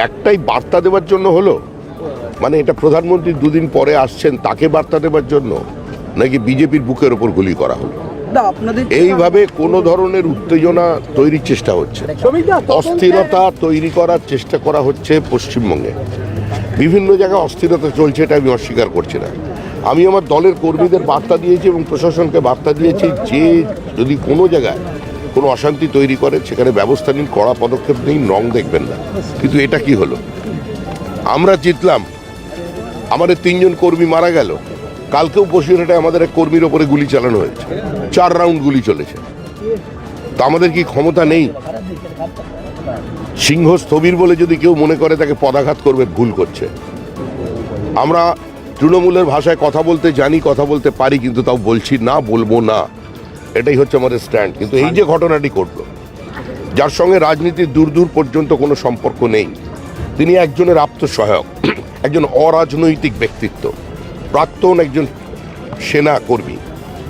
একটাই বার্তা দেওয়ার জন্য হলো, মানে এটা প্রধানমন্ত্রী দুদিন পরে আসছেন তাকে বার্তা দেওয়ার জন্য, নাকি বিজেপির বুকের ওপর গুলি করা হলো? এইভাবে কোনো ধরনের উত্তেজনা তৈরির চেষ্টা হচ্ছে, অস্থিরতা তৈরি করার চেষ্টা করা হচ্ছে পশ্চিমবঙ্গে। বিভিন্ন জায়গায় অস্থিরতা চলছে, এটা আমি অস্বীকার করছি না। আমি আমার দলের কর্মীদের বার্তা দিয়েছি এবং প্রশাসনকে বার্তা দিয়েছি যে যদি কোনো জায়গায় কোনো অশান্তি তৈরি করে সেখানে ব্যবস্থা নিন, কড়া পদক্ষেপ নিন, রং দেখবেন না। কিন্তু এটা কি হলো? আমরা জিতলাম, আমাদের 3 জন কর্মী মারা গেল, কালকেও বসিরহাটে আমাদের এক কর্মীর ওপরে গুলি চালানো হয়েছে, 4 রাউন্ড গুলি চলেছে। তো আমাদের কি ক্ষমতা নেই? সিংহ স্থবির বলে যদি কেউ মনে করে তাকে পদাঘাত করবে, ভুল করছে। আমরা তৃণমূলের ভাষায় কথা বলতে জানি, কথা বলতে পারি, কিন্তু তাও বলছি না, বলবো না, এটাই হচ্ছে আমাদের স্ট্যান্ড। কিন্তু এই যে ঘটনাটি ঘটল, যার সঙ্গে রাজনীতির দূর দূর পর্যন্ত কোনো সম্পর্ক নেই, তিনি একজনের আত্মসহায়ক, একজন অরাজনৈতিক ব্যক্তিত্ব, প্রাক্তন একজন সেনা কর্মী,